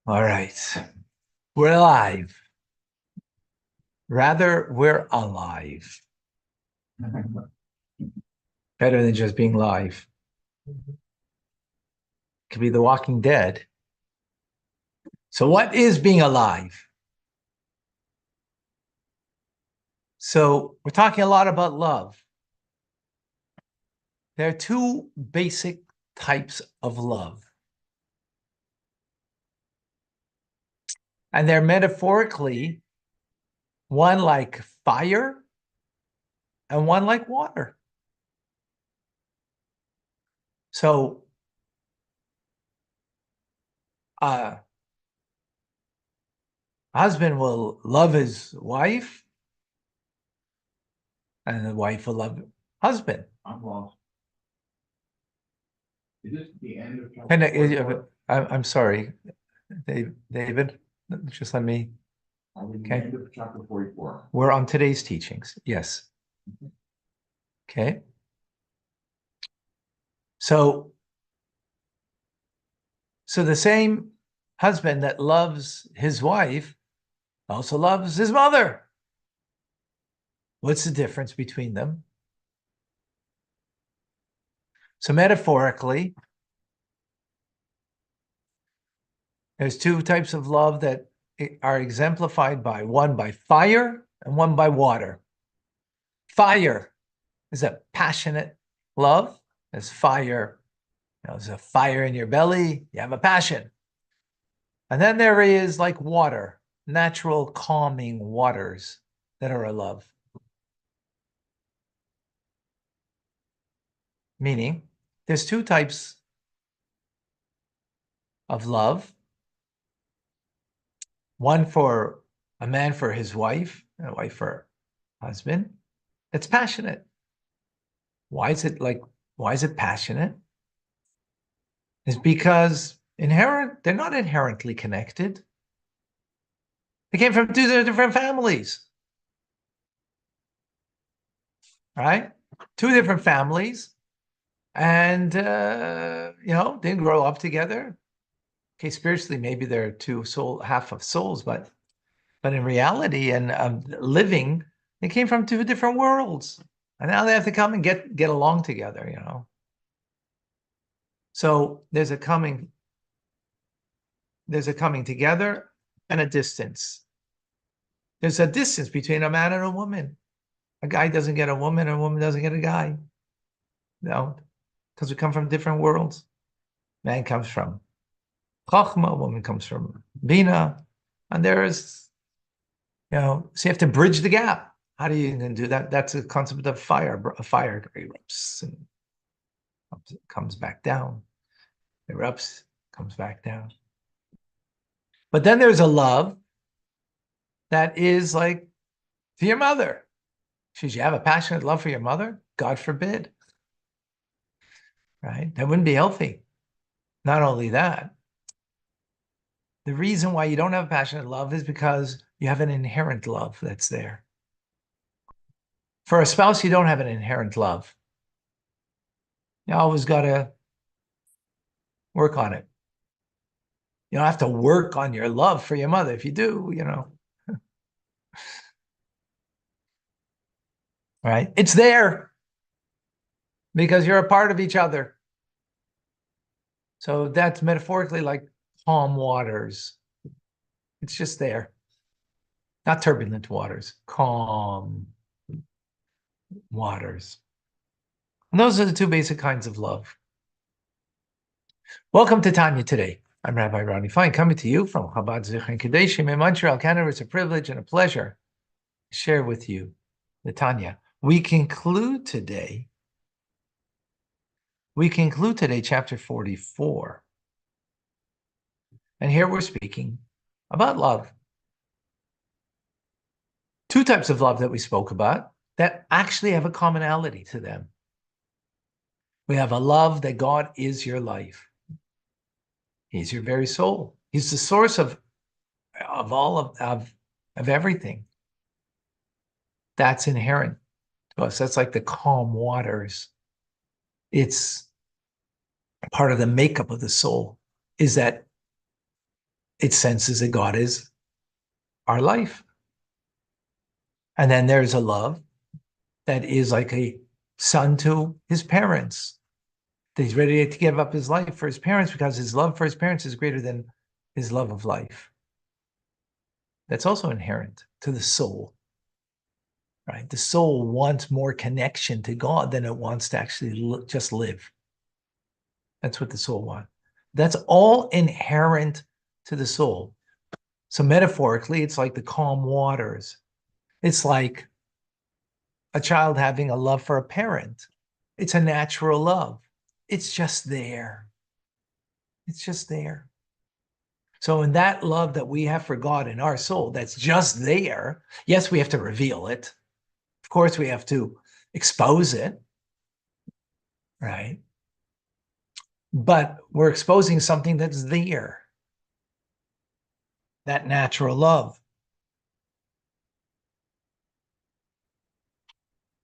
All right. We're alive. Rather, we're alive. Better than just being live. Could be The Walking Dead. So what is being alive? So we're talking a lot about love. There are two basic types of love. And they're metaphorically one like fire and one like water. So husband will love his wife and the wife will love husband. I'm lost. Is this the end of chapter 44? I'm sorry, David, just let me. Are we Okay. the end of chapter 44? We're on today's teachings. Yes. Okay. So the same husband that loves his wife also loves his mother. What's the difference between them? So metaphorically, there's two types of love that are exemplified by one by fire and one by water. Fire is a passionate love. There's fire, there's a fire in your belly, you have a passion. And then there is like water, natural calming waters that are a love. Meaning, there's two types of love. One for a man for his wife, and a wife for husband. It's passionate. Why is it passionate? It's because they're not inherently connected. They came from two different families. Right? Two different families. And, didn't grow up together. Okay, spiritually, maybe they're half of souls, but in reality and living, they came from two different worlds. And now they have to come and get along together, So there's a coming together and a distance. There's a distance between a man and a woman. A guy doesn't get a woman, and a woman doesn't get a guy. No, because we come from different worlds. Man comes from Chachma, woman comes from Bina, and there's, so you have to bridge the gap. How do you do that? That's a concept of fire. A fire erupts and comes back down. Erupts, comes back down. But then there's a love that is like for your mother. Should you have a passionate love for your mother? God forbid. Right? That wouldn't be healthy. Not only that, the reason why you don't have passionate love is because you have an inherent love that's there. For a spouse, you don't have an inherent love. You always got to work on it. You don't have to work on your love for your mother. If you do, right? It's there because you're a part of each other. So that's metaphorically like calm waters. It's just there. Not turbulent waters, calm waters. And those are the two basic kinds of love. Welcome to Tanya today. I'm Rabbi Ronnie Fine, coming to you from Chabad Zichron Kadeshim in Montreal, Canada. It's a privilege and a pleasure to share with you the Tanya. We conclude today chapter 44. And here we're speaking about love. Two types of love that we spoke about that actually have a commonality to them. We have a love that God is your life. He's your very soul. He's the source of all of everything. That's inherent to us. That's like the calm waters it's part of the makeup of the soul, is that it senses that God is our life. And then there's a love that is like a son to his parents. That he's ready to give up his life for his parents because his love for his parents is greater than his love of life. That's also inherent to the soul, right? The soul wants more connection to God than it wants to actually just live. That's what the soul wants. That's all inherent to the soul. So metaphorically, it's like the calm waters. It's like a child having a love for a parent. It's a natural love. It's just there. It's just there. So in that love that we have for God in our soul, that's just there. Yes, we have to reveal it. Of course, we have to expose it, right? But we're exposing something that's there. That natural love.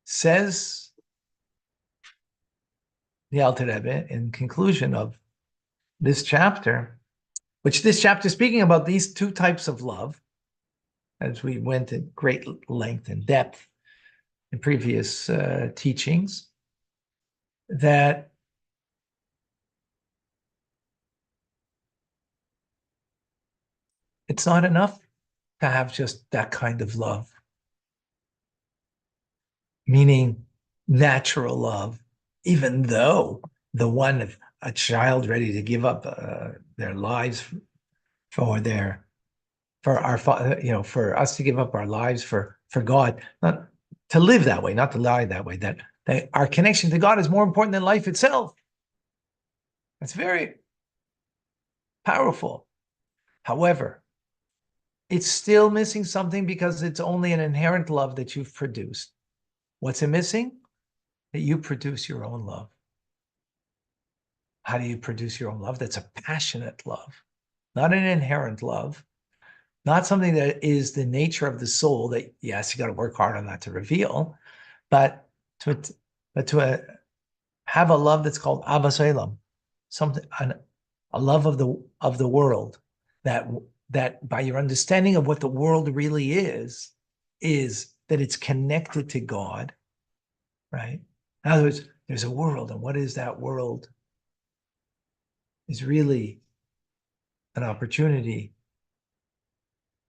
Says the Alter Rebbe in conclusion of this chapter, which this chapter is speaking about these two types of love, as we went at great length and depth in previous teachings, that it's not enough to have just that kind of love, meaning natural love, even though the one of a child ready to give up their lives for their for our for us to give up our lives for God, not to live that way, not to lie that way, that our connection to God is more important than life itself. That's very powerful. However, it's still missing something because it's only an inherent love that you've produced. What's it missing? That you produce your own love. How do you produce your own love? That's a passionate love, not an inherent love, not something that is the nature of the soul that, yes, you got to work hard on that to reveal, but to have a love that's called Avas Olam, something, a love of the world, that by your understanding of what the world really is that it's connected to God, right? In other words, there's a world, and what is that world? Is really an opportunity.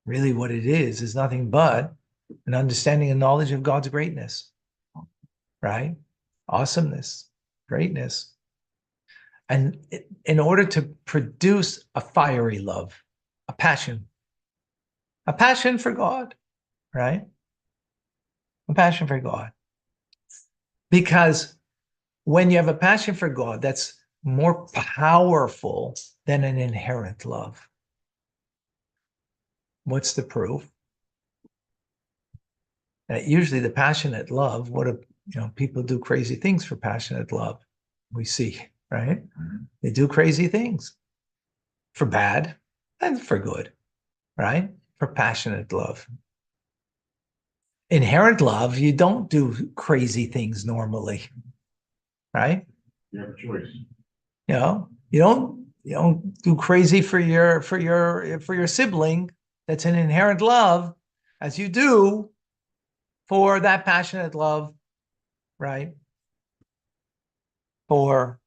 Really, what it is nothing but an understanding and knowledge of God's greatness, right? Awesomeness, greatness. And in order to produce a fiery love, a passion for God, right? A passion for God. Because when you have a passion for God, that's more powerful than an inherent love. What's the proof? That usually the passionate love, people do crazy things for passionate love. We see, right? Mm-hmm. They do crazy things for bad and for good, right? For passionate love. Inherent love, you don't do crazy things normally, right? You have a choice. You don't do crazy for your sibling. That's an inherent love, as you do for that passionate love, right? For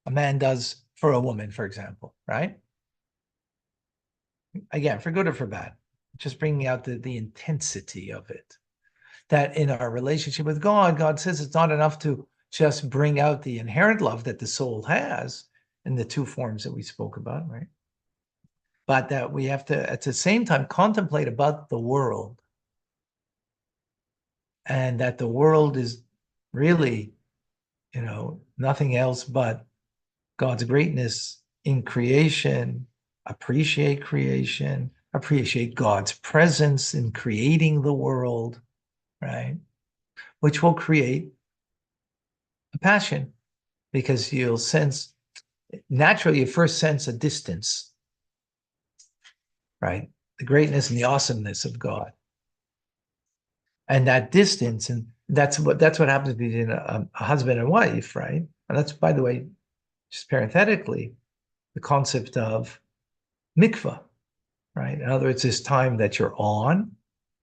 a man does for a woman, for example, right? Again, for good or for bad, just bringing out the intensity of it. That in our relationship with God, God says it's not enough to just bring out the inherent love that the soul has in the two forms that we spoke about, right? But that we have to, at the same time, contemplate about the world. And that the world is really, nothing else but God's greatness in creation, appreciate God's presence in creating the world, right? Which will create a passion, because you'll sense, naturally, you first sense a distance, right? The greatness and the awesomeness of God. And that distance, and that's what happens between a husband and wife, right? And that's, by the way, just parenthetically, the concept of mikvah, right? In other words, there's time that you're on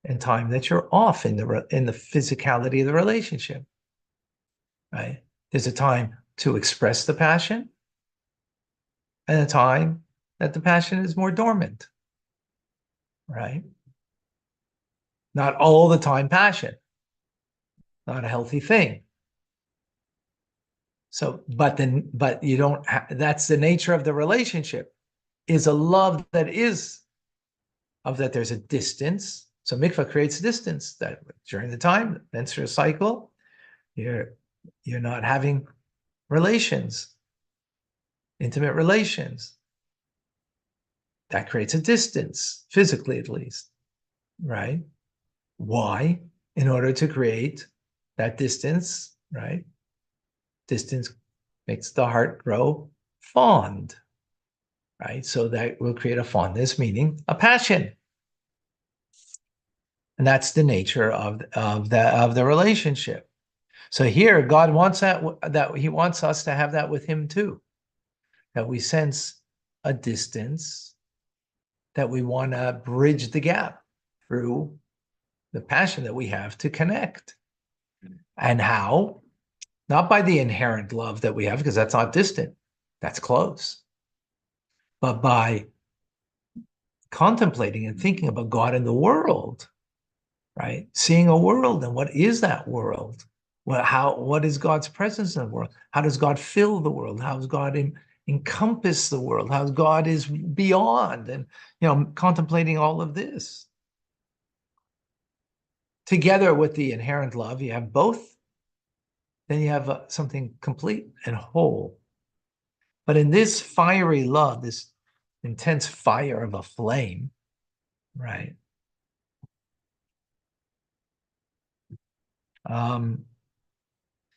and time that you're off in the physicality of the relationship, right? There's a time to express the passion and a time that the passion is more dormant, right? Not all the time passion, not a healthy thing. So, but you don't, that's the nature of the relationship, is a love that is of that there's a distance. So mikvah creates distance that during the time, menstrual cycle, you're not having relations, intimate relations. That creates a distance, physically at least, right? Why? In order to create that distance, right? Distance makes the heart grow fond, right? So that will create a fondness, meaning a passion. And that's the nature of the relationship. So here, God wants that He wants us to have that with Him too, that we sense a distance, that we want to bridge the gap through the passion that we have to connect. And how? Not by the inherent love that we have, because that's not distant, that's close, but by contemplating and thinking about God and the world, right? Seeing a world, and what is that world? What is God's presence in the world? How does God fill the world? How does God encompass the world? How God is beyond, and contemplating all of this. Together with the inherent love, you have both, then you have something complete and whole. But in this fiery love, this intense fire of a flame, right?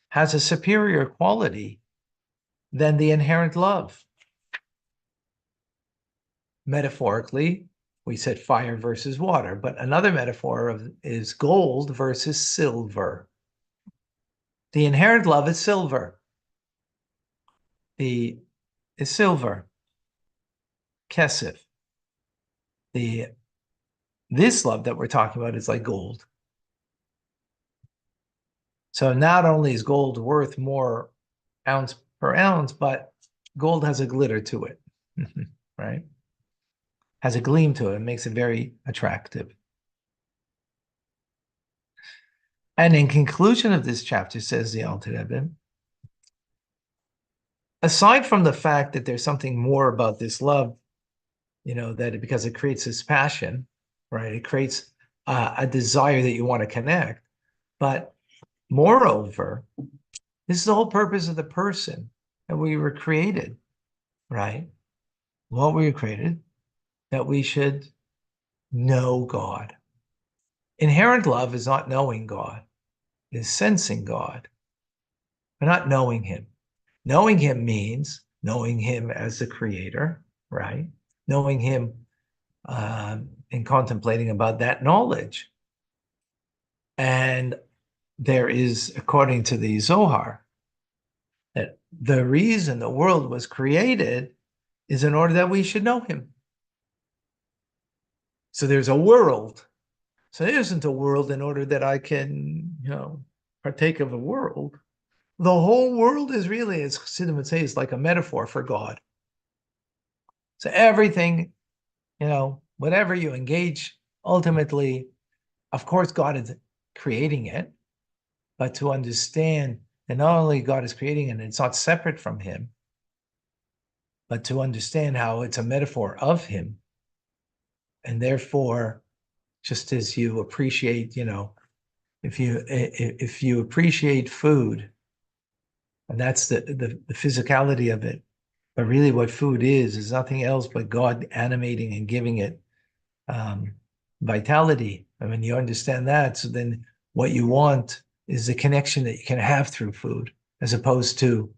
Has a superior quality than the inherent love. Metaphorically, we said fire versus water, but another metaphor is gold versus silver. The inherent love is silver. Is silver, kesef. This love that we're talking about is like gold. So not only is gold worth more ounce per ounce, but gold has a glitter to it, right? Has a gleam to it. It makes it very attractive. And in conclusion of this chapter, says the Alter Rebbe, aside from the fact that there's something more about this love, because it creates this passion, right? It creates a desire that you want to connect. But moreover, this is the whole purpose of the person that we were created, right? What we were created, that we should know God. Inherent love is not knowing God, it is sensing God, but not knowing Him. Knowing Him means knowing Him as the creator, right? Knowing Him and contemplating about that knowledge. And there is, according to the Zohar, that the reason the world was created is in order that we should know Him. So there's a world. So there isn't a world in order that I can, partake of a world. The whole world is really, as Chassidim would say, is like a metaphor for God. So everything, whatever you engage, ultimately, of course, God is creating it, but to understand that not only God is creating it, and it's not separate from Him, but to understand how it's a metaphor of Him. And therefore, just as you appreciate, if you appreciate food, and that's the physicality of it, but really what food is nothing else but God animating and giving it vitality. And when you understand that, so then what you want is the connection that you can have through food, as opposed to,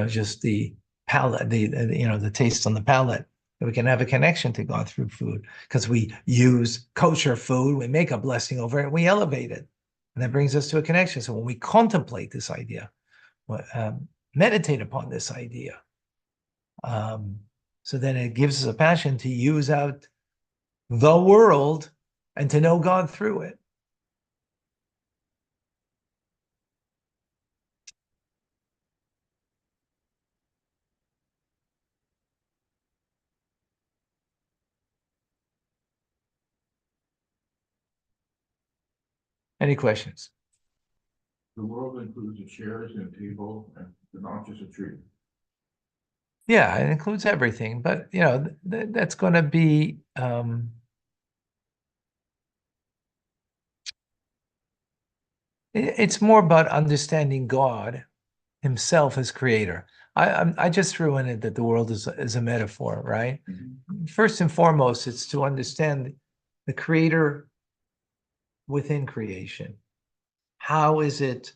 just the palate, the taste on the palate. that we can have a connection to God through food, because we use kosher food, we make a blessing over it, we elevate it. And that brings us to a connection. So when we contemplate this idea, meditate upon this idea, so then it gives us a passion to use out the world and to know God through it. Any questions? The world includes the chairs and table and not just a tree. Yeah, it includes everything, but that's going to be it's more about understanding God himself as creator. I just threw in it that the world is a metaphor, right? Mm-hmm. First and foremost, it's to understand the creator within creation. How is it,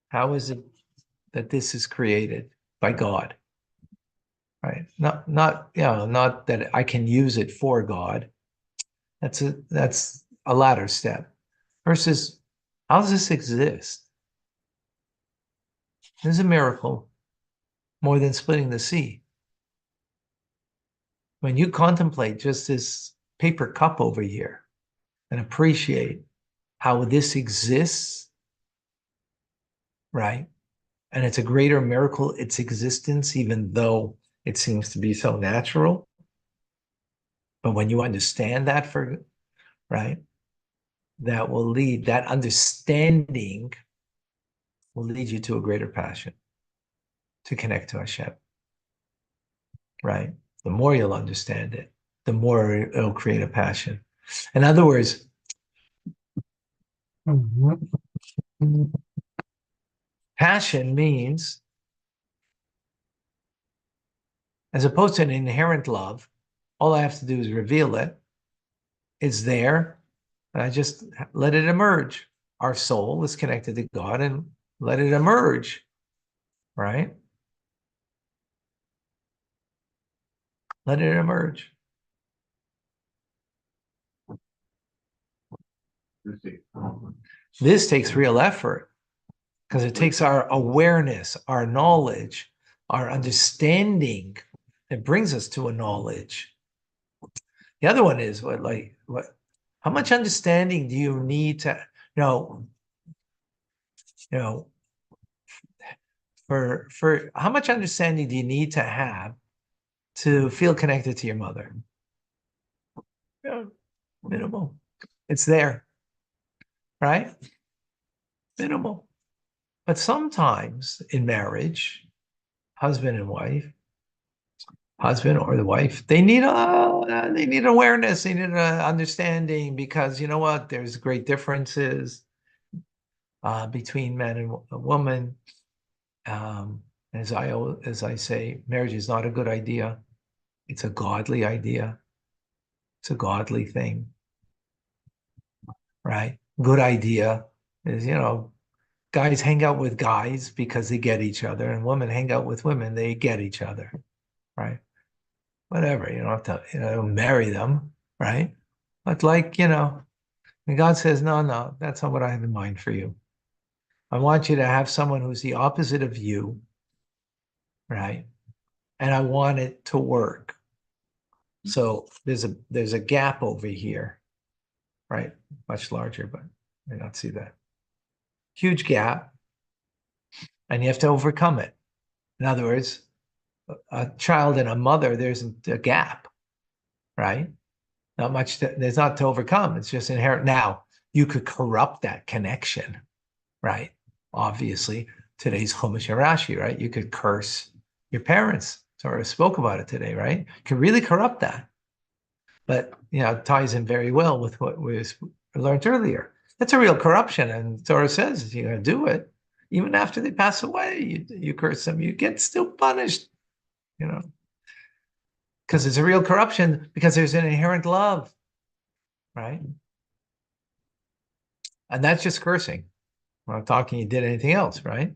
how is it that this is created by God? Right? Not that I can use it for God. That's a latter step. Versus, how does this exist? This is a miracle more than splitting the sea. When you contemplate just this paper cup over here and appreciate how this exists, right? And it's a greater miracle, its existence, even though it seems to be so natural. But when you understand that, right, that understanding will lead you to a greater passion to connect to Hashem, right? The more you'll understand it, the more it'll create a passion. In other words, passion means, as opposed to an inherent love, all I have to do is reveal it. It's there, and I just let it emerge. Our soul is connected to God, and let it emerge, right? Let it emerge. This takes real effort, because it takes our awareness, our knowledge, our understanding that brings us to a knowledge. The other one is how much understanding do you need to, for how much understanding do you need to have to feel connected to your mother? Minimal. It's there, right? Minimal. But sometimes in marriage, husband and wife, husband or the wife, they need awareness, they need understanding, because you know what? There's great differences between man and woman. As I say, marriage is not a good idea. It's a godly idea. It's a godly thing, right? Good idea is, guys hang out with guys because they get each other, and women hang out with women, they get each other, right? Whatever, you don't have to, marry them, right? But and God says, no, that's not what I have in mind for you. I want you to have someone who's the opposite of you, right? And I want it to work. So there's a gap over here, right? Much larger, but you don't see that. Huge gap, and you have to overcome it. In other words, a child and a mother, there's a gap, right? Not much, there's not to overcome. It's just inherent. Now, you could corrupt that connection, right? Obviously, today's Chumash and Rashi, right? You could curse your parents. Torah spoke about it today, right? You could really corrupt that. But, it ties in very well with what we learned earlier. That's a real corruption. And Torah says you're going to do it. Even after they pass away, you curse them, you get still punished, because it's a real corruption, because there's an inherent love, right? And that's just cursing. I'm not talking you did anything else, right?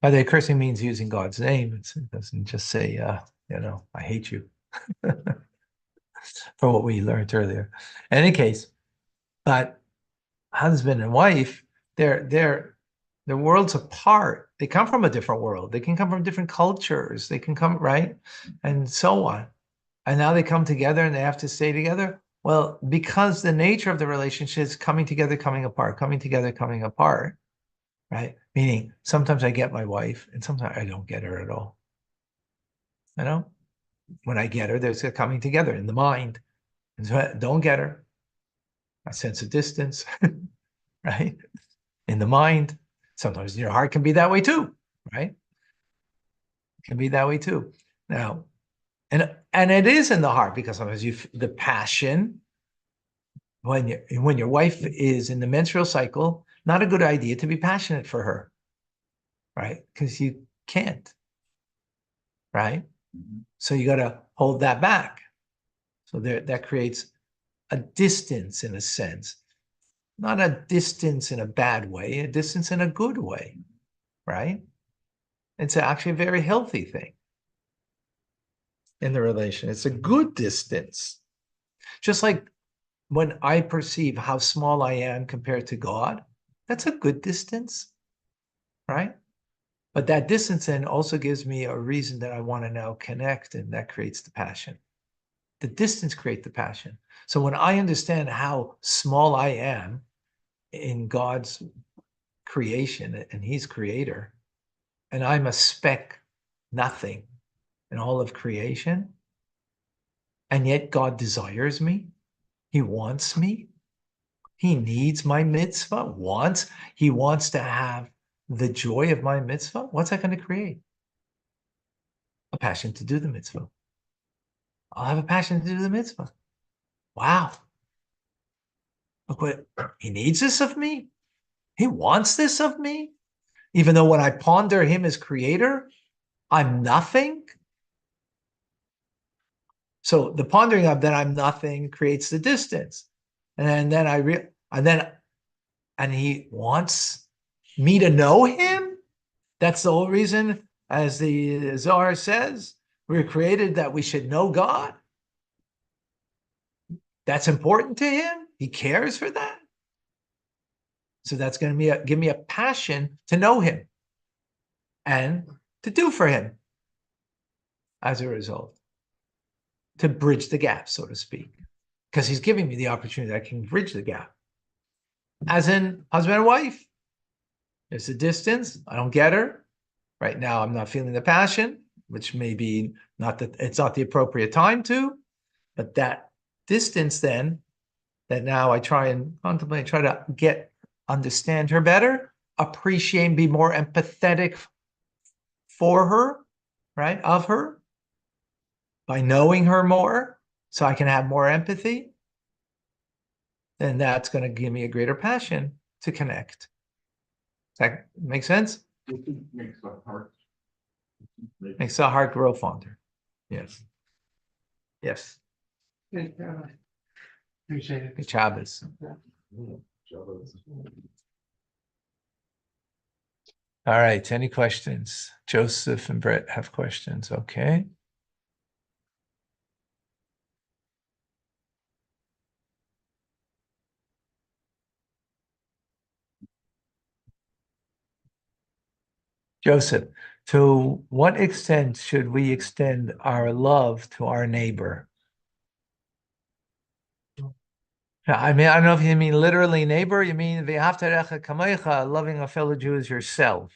By the way, cursing means using God's name. It doesn't just say, I hate you, for what we learned earlier. In any case, but husband and wife, they're worlds apart. They come from a different world. They can come from different cultures. They can come, right? And so on. And now they come together and they have to stay together. Well, because the nature of the relationship is coming together, coming apart, coming together, coming apart, right? Meaning sometimes I get my wife and sometimes I don't get her at all. You know, when I get her, there's a coming together in the mind. And so I don't get her, a sense of distance, right? In the mind. Sometimes your heart can be that way too, right? It can be that way too. Now, and it is in the heart because sometimes the passion when your wife is in the menstrual cycle, not a good idea to be passionate for her, right? Because you can't, right? So you got to hold that back. So that creates a distance in a sense, not a distance in a bad way, a distance in a good way, right? It's actually a very healthy thing in the relation. It's a good distance. Just like when I perceive how small I am compared to God, that's a good distance, right? But that distance then also gives me a reason that I want to now connect, and that creates the passion. The distance creates the passion. So when I understand how small I am in God's creation and He's creator, and I'm a speck, nothing in all of creation, and yet God desires me, He wants me, He needs my mitzvah, He wants to have the joy of my mitzvah, what's that going to create? A passion to do the mitzvah. I'll have a passion to do the mitzvah. Wow. Look what He needs this of me. He wants this of me. Even though when I ponder Him as creator, I'm nothing. So the pondering of that I'm nothing creates the distance. And then and He wants me to know Him. That's the whole reason, as the Zohar says, we're created that we should know God. That's important to Him. He cares for that. So that's going to give me a passion to know Him and to do for Him as a result, to bridge the gap, so to speak, because He's giving me the opportunity that I can bridge the gap. As in husband and wife, there's a distance. I don't get her. Right now, I'm not feeling the passion, which may be it's not the appropriate time to, but that distance then, that now I try and contemplate, try to understand her better, appreciate and be more empathetic for her, right? Of her, by knowing her more, so I can have more empathy, then that's going to give me a greater passion to connect. Does that make sense? It makes the heart. Makes the heart grow fonder. Yes. Yes. Appreciate it. Good Shabbos. All right. Any questions? Joseph and Brett have questions. Okay. Joseph, to what extent should we extend our love to our neighbor? I mean, I don't know if you mean literally neighbor. You mean v'ahavtarecha kamecha, loving a fellow Jew as yourself.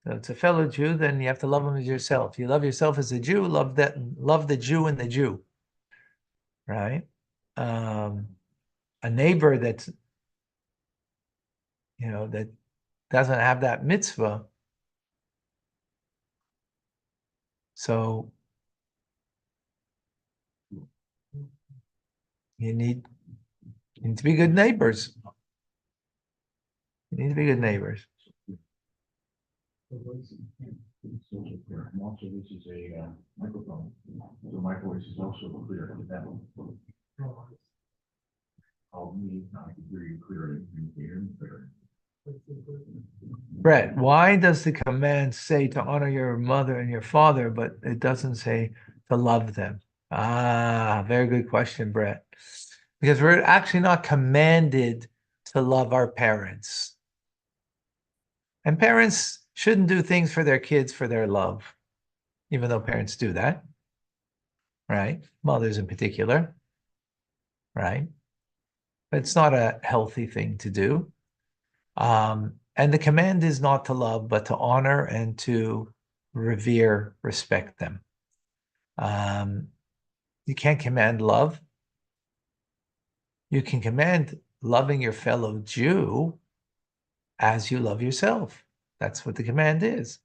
So it's a fellow Jew, then you have to love him as yourself. You love yourself as a Jew, love the Jew and the Jew, right? A neighbor that doesn't have that mitzvah. So you need to be good neighbors. You need to be good neighbors. Also, this is a microphone, so my voice is also clear to them. Call me, I can hear you clearly, you can hear me clearly. Brett, why does the command say to honor your mother and your father, but it doesn't say to love them? Ah, very good question, Brett. Because we're actually not commanded to love our parents. And parents shouldn't do things for their kids for their love, even though parents do that, right? Mothers in particular, right? But it's not a healthy thing to do. And the command is not to love, but to honor and to revere, respect them. You can't command love. You can command loving your fellow Jew as you love yourself. That's what the command is.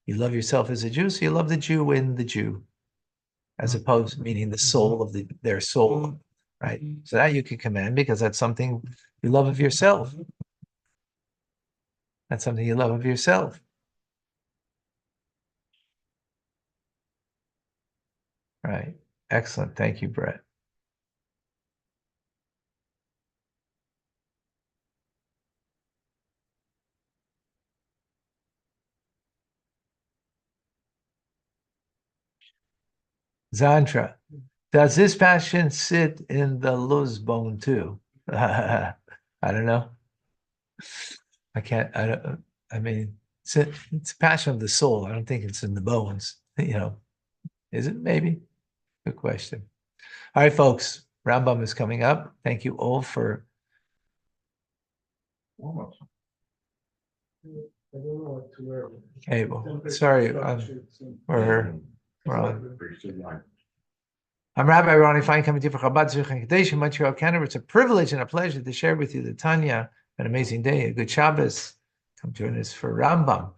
You love yourself as a Jew, so you love the Jew in the Jew, as opposed to meaning the soul of their soul, right? So that you can command because that's something you love of yourself. That's something you love of yourself. Right. Excellent. Thank you, Brett. Zantra, does this passion sit in the Luz bone too? I don't know. I can't, I don't, I mean, it's a passion of the soul. I don't think it's in the bones, is it? Maybe. Good question. All right, folks, Rambam is coming up. Thank you all for. Almost. Okay, well, sorry, we're on. I'm Rabbi Ronnie Fine coming to you for Chabad Zurich and Kadesh in Montreal, Canada. It's a privilege and a pleasure to share with you the Tanya, an amazing day, a good Shabbos. Come join us for Rambam.